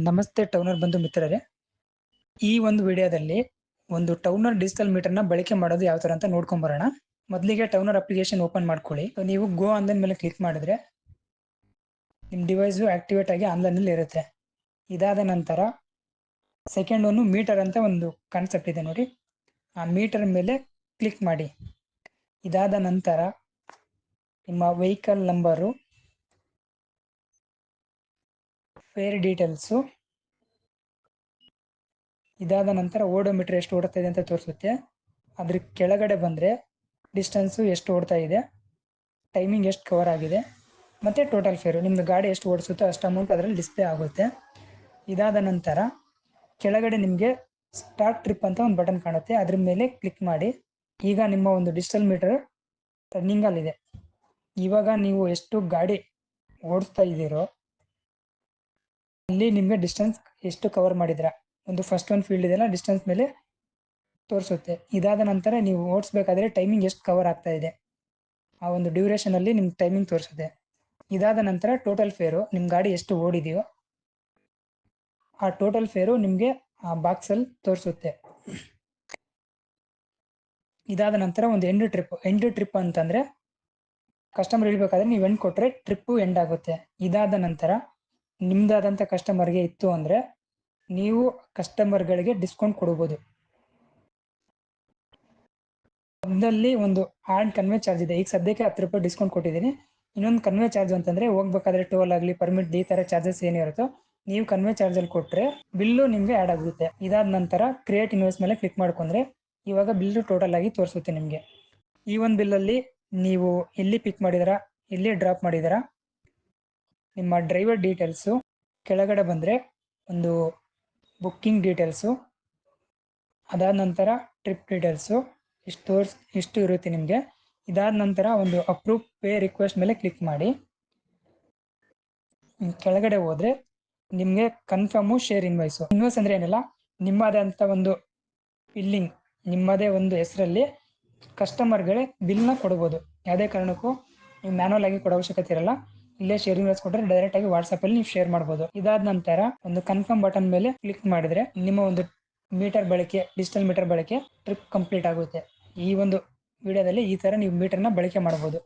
ನಮಸ್ತೆ ಟೌನರ್ ಬಂಧು ಮಿತ್ರರೇ. ಈ ಒಂದು ವಿಡಿಯೋದಲ್ಲಿ ಒಂದು ಟೌನರ್ ಡಿಜಿಟಲ್ ಮೀಟರ್ನ ಬಳಕೆ ಮಾಡೋದು ಯಾವ ತರ ಅಂತ ನೋಡ್ಕೊಂಡ್ ಬರೋಣ. ಮೊದಲಿಗೆ ಟೌನರ್ ಅಪ್ಲಿಕೇಶನ್ ಓಪನ್ ಮಾಡ್ಕೊಳ್ಳಿ. ನೀವು ಗೋ ಆನ್ಲೈನ್ ಮೇಲೆ ಕ್ಲಿಕ್ ಮಾಡಿದ್ರೆ ನಿಮ್ಮ ಡಿವೈಸ್ ಆಕ್ಟಿವೇಟ್ ಆಗಿ ಆನ್ಲೈನ್ ಅಲ್ಲಿ ಇರುತ್ತೆ. ಇದಾದ ನಂತರ ಸೆಕೆಂಡ್ ಒಂದು ಮೀಟರ್ ಅಂತ ಒಂದು ಕಾನ್ಸೆಪ್ಟ್ ಇದೆ ನೋಡಿ, ಆ ಮೀಟರ್ ಮೇಲೆ ಕ್ಲಿಕ್ ಮಾಡಿ. ಇದಾದ ನಂತರ ನಿಮ್ಮ ವೆಹಿಕಲ್ ನಂಬರು, ಫೇರ್ ಡೀಟೇಲ್ಸು, ಇದಾದ ನಂತರ ಓಡೋಮೀಟರ್ ಎಷ್ಟು ಓಡ್ತಾ ಇದೆ ಅಂತ ತೋರಿಸುತ್ತೆ. ಅದ್ರ ಕೆಳಗಡೆ ಬಂದರೆ ಡಿಸ್ಟೆನ್ಸು ಎಷ್ಟು ಓಡ್ತಾ ಇದೆ, ಟೈಮಿಂಗ್ ಎಷ್ಟು ಕವರ್ ಆಗಿದೆ, ಮತ್ತು ಟೋಟಲ್ ಫೇರು, ನಿಮ್ಮದು ಗಾಡಿ ಎಷ್ಟು ಓಡಿಸುತ್ತೋ ಅಷ್ಟು ಅಮೌಂಟ್ ಅದರಲ್ಲಿ ಡಿಸ್ಪ್ಲೇ ಆಗುತ್ತೆ. ಇದಾದ ನಂತರ ಕೆಳಗಡೆ ನಿಮಗೆ ಸ್ಟಾರ್ಟ್ ಟ್ರಿಪ್ ಅಂತ ಒಂದು ಬಟನ್ ಕಾಣುತ್ತೆ, ಅದ್ರ ಮೇಲೆ ಕ್ಲಿಕ್ ಮಾಡಿ. ಈಗ ನಿಮ್ಮ ಒಂದು ಡಿಜಿಟಲ್ ಮೀಟರ್ ರನ್ನಿಂಗಲ್ಲಿದೆ. ಇವಾಗ ನೀವು ಎಷ್ಟು ಗಾಡಿ ಓಡಿಸ್ತಾ ಇದ್ದೀರೋ ಅಲ್ಲಿ ನಿಮಗೆ ಡಿಸ್ಟೆನ್ಸ್ ಎಷ್ಟು ಕವರ್ ಮಾಡಿದ್ರ ಒಂದು ಫಸ್ಟ್ ಒಂದು ಫೀಲ್ಡ್ ಇದೆಲ್ಲ ಡಿಸ್ಟೆನ್ಸ್ ಮೇಲೆ ತೋರಿಸುತ್ತೆ. ಇದಾದ ನಂತರ ನೀವು ಓಡಿಸ್ಬೇಕಾದ್ರೆ ಟೈಮಿಂಗ್ ಎಷ್ಟು ಕವರ್ ಆಗ್ತಾ ಇದೆ ಆ ಒಂದು ಡ್ಯೂರೇಷನ್ ಅಲ್ಲಿ ನಿಮ್ಗೆ ಟೈಮಿಂಗ್ ತೋರಿಸುತ್ತೆ. ಇದಾದ ನಂತರ ಟೋಟಲ್ ಫೇರು, ನಿಮ್ಮ ಗಾಡಿ ಎಷ್ಟು ಓಡಿದೆಯೋ ಆ ಟೋಟಲ್ ಫೇರು ನಿಮಗೆ ಆ ಬಾಕ್ಸಲ್ಲಿ ತೋರಿಸುತ್ತೆ. ಇದಾದ ನಂತರ ಒಂದು ಎಂಡ್ ಟ್ರಿಪ್ ಅಂತಂದ್ರೆ ಕಸ್ಟಮರ್ ಇಳ್ಬೇಕಾದ್ರೆ ನೀವು ಎಂಡ್ ಕೊಟ್ರೆ ಟ್ರಿಪ್ಪು ಎಂಡ್ ಆಗುತ್ತೆ. ಇದಾದ ನಂತರ ನಿಮ್ದಾದಂಥ ಕಸ್ಟಮರ್ಗೆ ಇತ್ತು ಅಂದ್ರೆ ನೀವು ಕಸ್ಟಮರ್ಗಳಿಗೆ ಡಿಸ್ಕೌಂಟ್ ಕೊಡ್ಬೋದು. ಒಂದಲ್ಲಿ ಒಂದು ಆ್ಯಂಡ್ ಕನ್ವೆ ಚಾರ್ಜ್ ಇದೆ. ಈಗ ಸದ್ಯಕ್ಕೆ 10 ರೂಪಾಯಿ ಡಿಸ್ಕೌಂಟ್ ಕೊಟ್ಟಿದ್ದೀನಿ. ಇನ್ನೊಂದು ಕನ್ವೆ ಚಾರ್ಜ್ ಅಂತಂದ್ರೆ ಹೋಗ್ಬೇಕಾದ್ರೆ ಟೋಲ್ ಆಗಲಿ ಪರ್ಮಿಟ್ ಈ ತರ ಚಾರ್ಜಸ್ ಏನಿರುತ್ತೋ ನೀವು ಕನ್ವೆ ಚಾರ್ಜ್ ಅಲ್ಲಿ ಕೊಟ್ರೆ ಬಿಲ್ಲು ನಿಮ್ಗೆ ಆ್ಯಡ್ ಆಗುತ್ತೆ. ಇದಾದ ನಂತರ ಕ್ರಿಯೇಟ್ ಇನ್ವಾಯ್ಸ್ ಮೇಲೆ ಕ್ಲಿಕ್ ಮಾಡ್ಕೊಂಡ್ರೆ ಇವಾಗ ಬಿಲ್ಲು ಟೋಟಲ್ ಆಗಿ ತೋರಿಸುತ್ತೆ ನಿಮಗೆ. ಈ ಒಂದು ಬಿಲ್ಲಲ್ಲಿ ನೀವು ಎಲ್ಲಿ ಪಿಕ್ ಮಾಡಿದಾರ, ಎಲ್ಲಿ ಡ್ರಾಪ್ ಮಾಡಿದಾರ, ನಿಮ್ಮ ಡ್ರೈವರ್ ಡೀಟೇಲ್ಸು, ಕೆಳಗಡೆ ಬಂದರೆ ಒಂದು ಬುಕ್ಕಿಂಗ್ ಡೀಟೇಲ್ಸು, ಅದಾದ ನಂತರ ಟ್ರಿಪ್ ಡೀಟೇಲ್ಸು ಇಷ್ಟು ಇರುತ್ತೆ ನಿಮಗೆ. ಇದಾದ ನಂತರ ಒಂದು ಅಪ್ರೂವ್ ಪೇ ರಿಕ್ವೆಸ್ಟ್ ಮೇಲೆ ಕ್ಲಿಕ್ ಮಾಡಿ. ಕೆಳಗಡೆ ಹೋದ್ರೆ ನಿಮಗೆ ಕನ್ಫರ್ಮು ಶೇರ್ ಇನ್ವಾಯ್ಸು. ಇನ್ವಾಯ್ಸ್ ಅಂದ್ರೆ ಏನಿಲ್ಲ, ನಿಮ್ಮದಂತ ಒಂದು ಬಿಲ್ಲಿಂಗ್, ನಿಮ್ಮದೇ ಒಂದು ಹೆಸರಲ್ಲಿ ಕಸ್ಟಮರ್ಗಳೇ ಬಿಲ್ನ ಕೊಡ್ಬೋದು. ಯಾವುದೇ ಕಾರಣಕ್ಕೂ ನೀವು ಮ್ಯಾನುವಲ್ ಆಗಿ ಕೊಡೋ ಅವಶ್ಯಕತೆ ಇರಲ್ಲ. ಇಲ್ಲೇ ಶೇರ್ ಇನ್ವಾಯ್ಸ್ ಕೊಟ್ಟರೆ ಡೈರೆಕ್ಟ್ ಆಗಿ ವಾಟ್ಸಪ್ ಅಲ್ಲಿ ನೀವು ಶೇರ್ ಮಾಡ್ಬೋದು. ಇದಾದ ನಂತರ ಒಂದು ಕನ್ಫರ್ಮ್ ಬಟನ್ ಮೇಲೆ ಕ್ಲಿಕ್ ಮಾಡಿದ್ರೆ ನಿಮ್ಮ ಒಂದು ಮೀಟರ್ ಬಳಕೆ, ಡಿಜಿಟಲ್ ಮೀಟರ್ ಬಳಕೆ ಟ್ರಿಪ್ ಕಂಪ್ಲೀಟ್ ಆಗುತ್ತೆ. ಈ ಒಂದು ವಿಡಿಯೋದಲ್ಲಿ ಈ ತರ ನೀವು ಮೀಟರ್ನ ಬಳಕೆ ಮಾಡಬಹುದು.